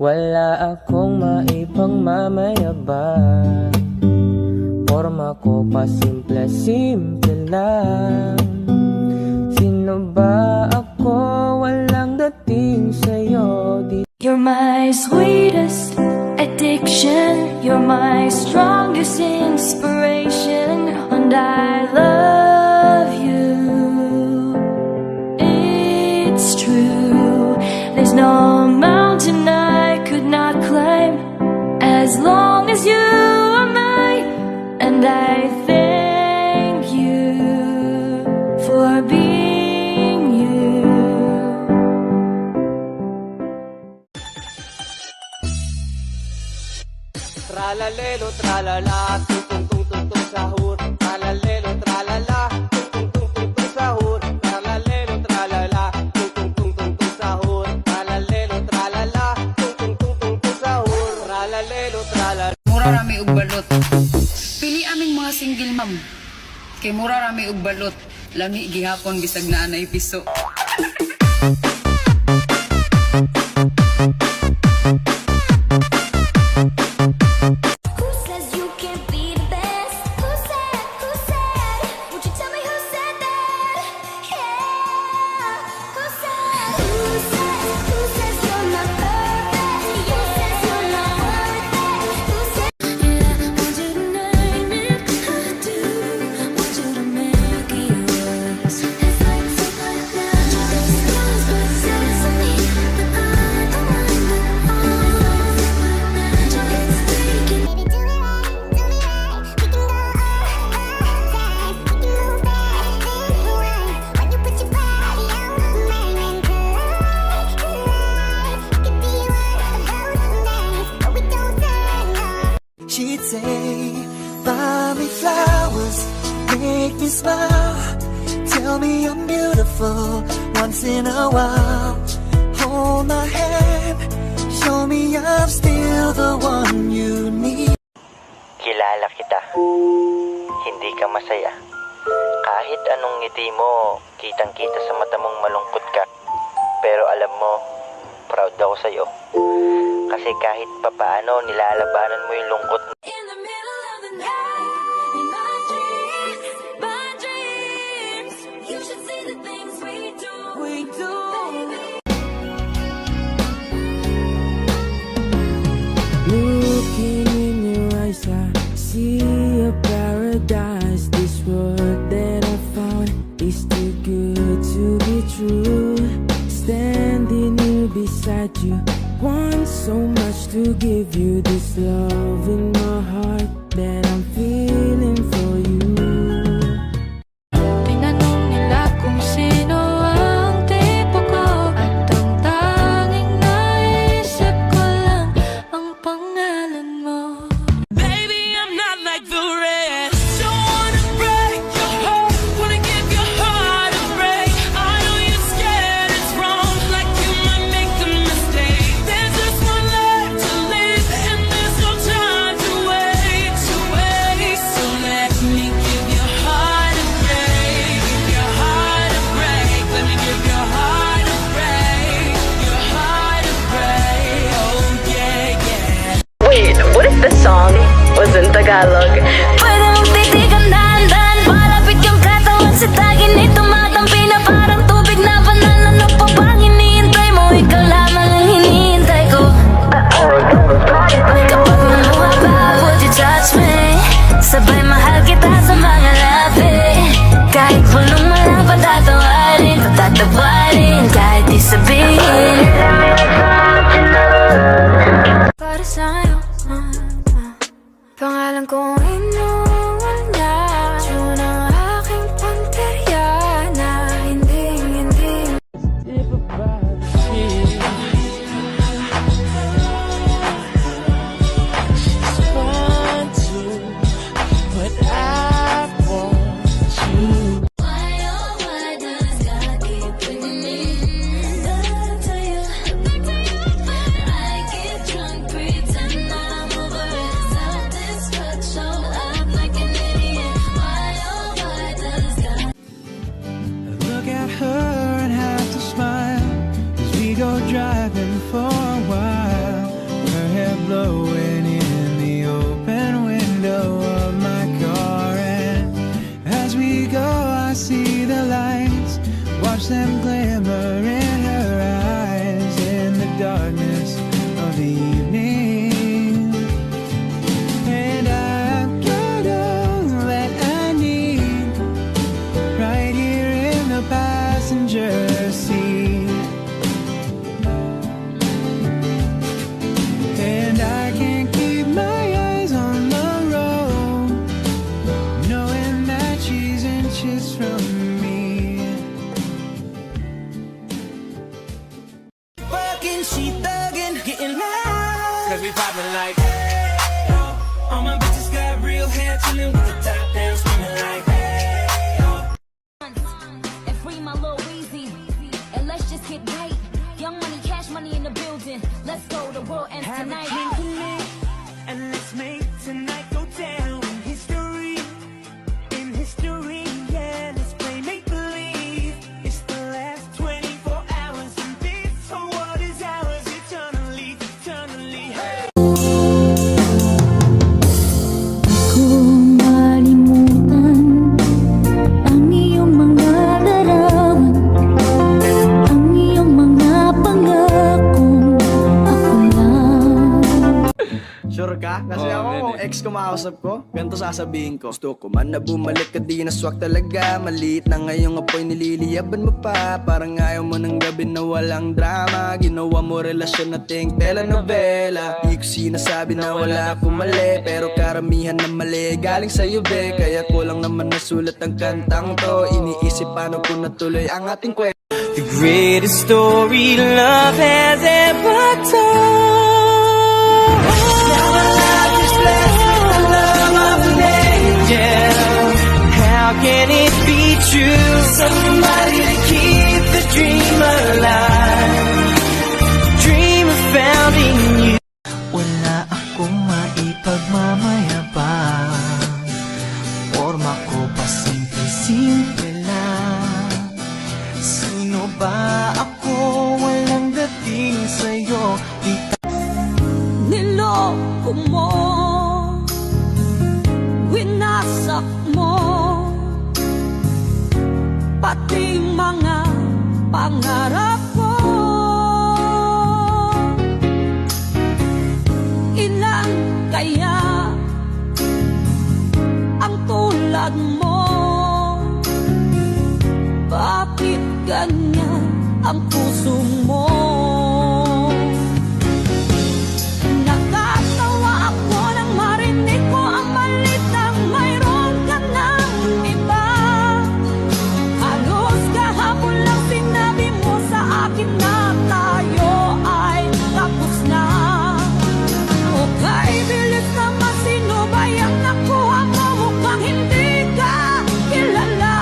Wala akong maibang mamayabang, forma ko pa simple-simple lang. Sino ba ako? Walang dating sa'yo. You're my sweetest addiction, you're my strongest inspiration, and I love you. It's true, there's no mountain I could not climb as long as you are mine, and I thank you for being you. Tralalelo, tralala, tung tung tung tung sahur. Tralalelo, tralala, tung tung tung tung sahur. Tralalelo, tralala, tung tung tung tung sahur. Tralalelo, tralala, tung tung tung tung sahur. Tralalelo, tralala. Mura rami og balot. Pili aming mga single ma'am. Kay mura rami og balot. Lami gihapon bisag naa na piso. Who says you can't be the best? Who said? Would you tell me who said that? Yeah. Who says you're not perfect? Who says you're not worth it? Who said? Yeah, want you to name it. I do. Want you to make it worse. It's like so like that. It's yours, but it says to me that I'm the one that always magic. It's taking. Baby, do it right, we can go all night. We can move back and rewind. When you put your body on mine and collide. We could be one of those nights, but we don't turn up. She'd say, buy me flowers, make me smile, tell me I'm beautiful once in a while. Hold my hand, show me I'm still the one you need. Kilala kita. Hindi ka masaya. Kahit anong ngiti mo, kitang-kita sa mata mong malungkot ka. Pero alam mo, proud ako sa'yo. Kasi kahit papaano, nilalabanan mo yung lungkot. In the middle of the night, in my dreams, you should see the things we do, baby. Looking in your eyes, I see a paradise. This world that I found is too good to be true. Standing here beside you, want so much to give you. This love in my heart that I'm feeling for you. Tinanong nila kung sino ang tipo ko, at ang tanging naisip ko lang ang pangalan mo. Baby, I'm not like the rest. Don't wanna break your heart, wanna give your heart a break. I know you're scared it's wrong, like you might make a mistake. There's just one life to live, and there's no time to wait, to wait. I see the lights, watch them glimmer in her eyes in the darkness of the evening. And I've got all that I need right here in the passenger seat. And I can't keep my eyes on the road, knowing that she's inches from me. Fucking, she thuggin', getting loud. Cause we poppin' like, hey, oh. All my bitches got real hair, chillin' with the top down, screamin' like, hey, oh. And free my little Weezy. And let's just get right. Young money, cash money in the building. Let's go, the world ends tonight. And let's make tonight go down in history. In history, yeah, let's play make-believe. It's the last 24 hours and this whole world is ours eternally, eternally. Hey. Ko malimutan ang iyong mga larawan, ang iyong mga pangakong ako lang. Sure ka? Kasi ako, kung ex kumausap ko, ganito sasabihin ko. Gusto ko man na bumalik ka, di naswak talaga. Maliit na ngayong apoy, nililiyaban mo pa. Parang ayaw mo ng gabi na walang drama. Ginawa mo relasyon na ting telenovela. Di ko sinasabi na wala akong mali, pero karamihan na mali galing sa'yo, be. Kaya kulang naman nasulat ang kantang to. Iniisip paano ko natuloy ang ating kwento. The greatest story love has ever told. Now my life is blessed with the love of an angel. How can it be true? Somebody to keep the dream alive. Dream I found in you. Wala akong maipagmamayabang. Forma ko pa simple-simple lang. Sino ba ako? Walang dating sa'yo. Niloko mo, winasak mo, pati mga pangarap ko. Ilan kaya ang tulad mo? Bakit ganyan ang puso mo? Nakatawa ako nang marinig ko ang balitang mayroon ka ng iba. Halos kahapon lang sinabi mo sa akin na tayo ay tapos na. Okay, bilis naman, sino ba yung nakuha mo? Mukhang hindi ka kilala.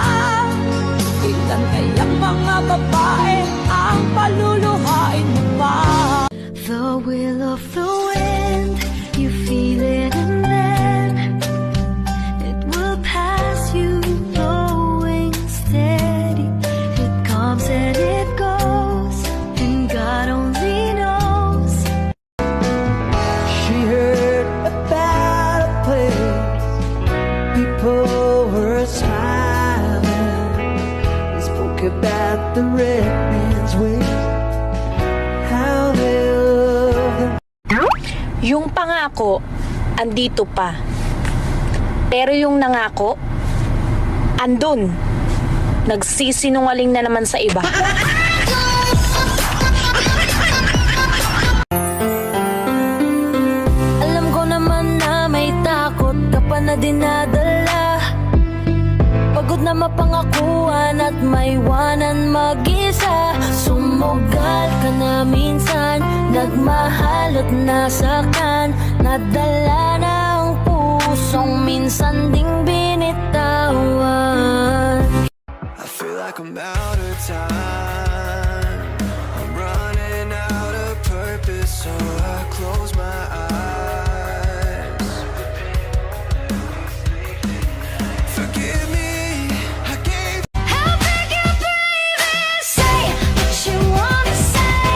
Ilan kayang mga babae ang paluluhain mo pa? The will of the wind, you feel it and then it will pass you, blowing steady. It comes and it goes, and God only knows. She heard about a place people were smiling. They spoke about the red man's ways, how they love them. Yung pangako, andito pa. Pero yung nangako, andun. Nagsisinungaling na naman sa iba. Alam ko naman na may takot ka pa na dinadala. Pagod na mapangakuan at maiwanan mag-isa. Sumugal ka na minsan, nagmahal at nasaktan. Nadala na ang pusong minsan ding binitawan. I feel like I'm out of time. I'm running out of purpose, so I close my eyes. Forgive me, I gave. How big your baby? Say what you wanna say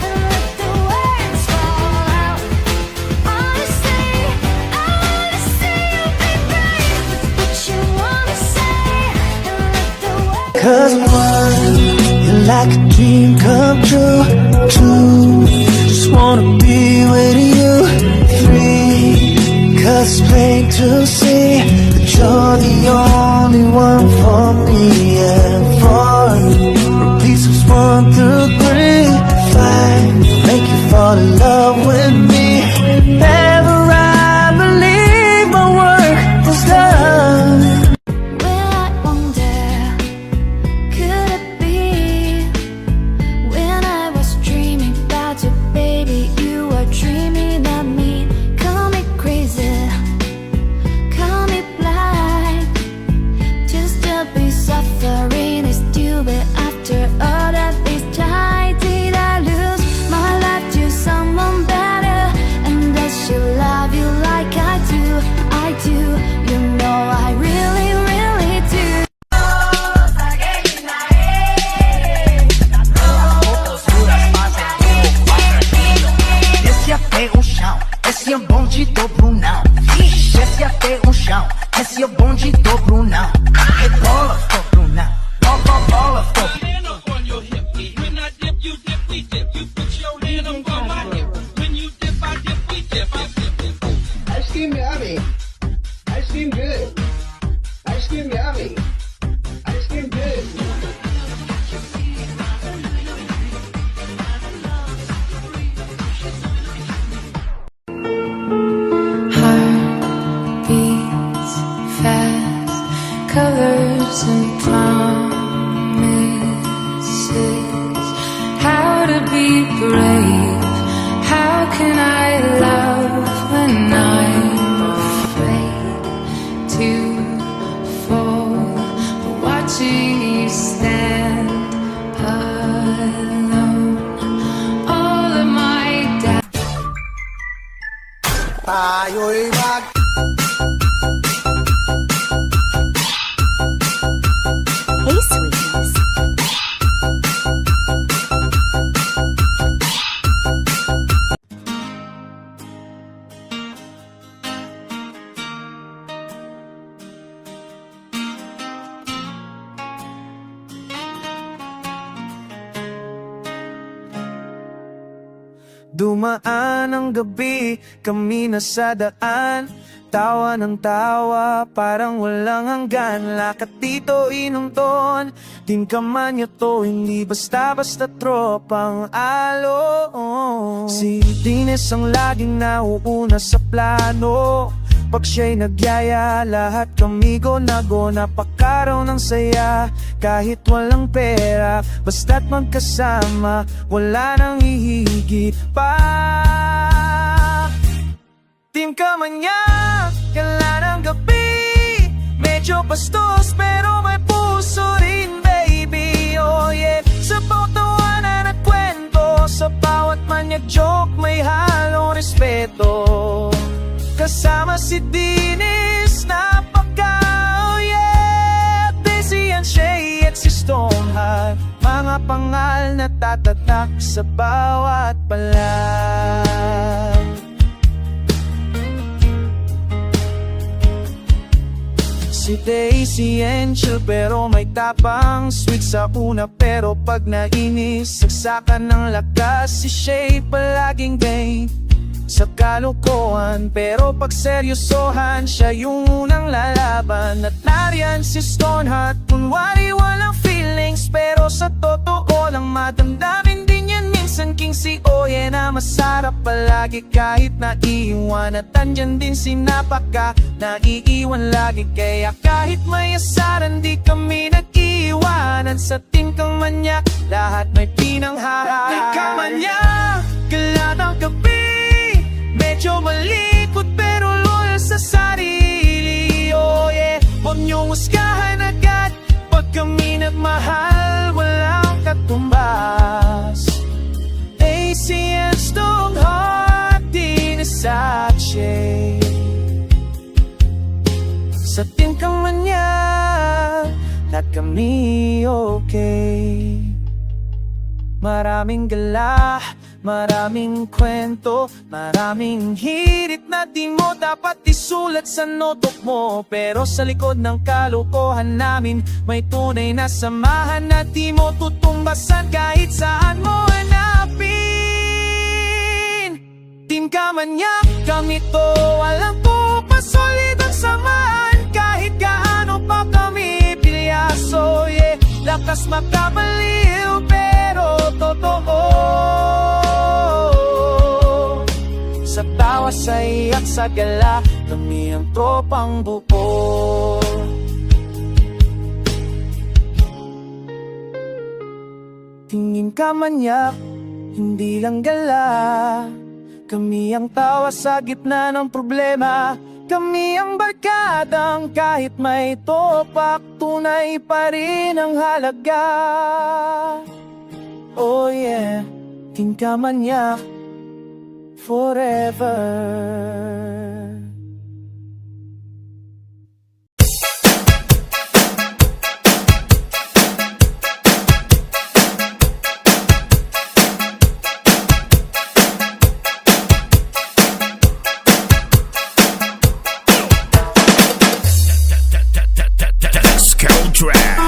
and let the words fall out. Honestly, I wanna see you be brave with what you wanna say and let the 'Cause one, you're like a dream come true. Two, just wanna be with you. Three, 'cause it's plain to see that you're the only one for me. And four, repeats of 1 through 3. 5, make you fall in love with me. Never I believe my work was done. Well, I wonder, could it be when I was dreaming about you, baby, you were dreaming of me? Call me crazy, call me blind, to still be suffering is stupid after all of this time. Did I lose my life to someone better? And does she love you like I do? I do, you know I really, really do. Desce até o chão, esse é o bonde do Brunão. Desce até o chão, esse é o bonde do Brunão. Rebola, do Brunão, bola, do Ice cream yummy. Ice cream good. Ice cream yummy. Ice cream good. Heart beats fast, colors and promises. How to be brave? How can I love when I'm afraid to fall? But watching you stand alone, all of my doubts. Tayo'y Hey, sweetness. Dumaan ang gabi, kami na sa daan. Tawa ng tawa, parang walang hanggan. Lakad dito, inom ton. Tingkaman niyo to, hindi basta-basta tropang alo. Si Dines ang laging nauuna sa plano. Pag siya'y nagyaya, lahat kami go-nago. Napakaraw ng saya, kahit walang pera. Basta't magkasama, wala nang hihigit pa. Team Kamanyak, kailan ng gabi. Medyo bastos pero may puso rin, baby. Oh yeah, sa bawat tawanan at kwento, sa bawat manyak joke may halong respeto. Kasama si Dinis, napaka, oh yeah. Daisy and Shay at si Stoneheart, mga pangal na tatatak sa bawat palag. Si Daisy and chill pero may tapang. Sweet sa una pero pag nainis, saksakan ng lakas. Si Shay palaging vain sa kalokohan, pero pag seryosohan, siya yung unang lalaban. At nariyan si Stoneheart, kunwari walang feelings, pero sa totoo lang madamdamin din yan minsan. King si Oye na masarap palagi kahit naiiwan. At andyan din si Napaka, naiiwan lagi. Kaya kahit may asaran, di kami nag-iiwanan. Sa Team Kamanyak, lahat may pinangharap. Team Kamanyak, galat ang gabi. Medyo malikot pero loyal sa sarili. Oh yeah, huwag niyong huskahan agad. Pag kami nagmahal, walang katumbas. AC and Stoneheart, Dinis at Shay. Sa Team Kamanyak, lahat kami okay. Maraming gala, Maraming kwento, maraming hirit na di mo dapat isulat sa notebook mo. Pero sa likod ng kalokohan namin, may tunay na samahan na di mo tutumbasan kahit saan mo hanapin. Team Kamanyak, kami to, alam ko pasolid ang samahan. Kahit gaano pa kami pilyaso, yeah. Lakas makamaliw pero totoo. Sa tawa, sa iyak, sa gala, kami ang tropang buo. Tingin Kamanyak, hindi lang gala. Kami ang tawa sa gitna ng problema. Kami ang barkadang kahit may topak, tunay pa rin ang halaga. Oh yeah, Team Kamanyak forever. Disco Trap.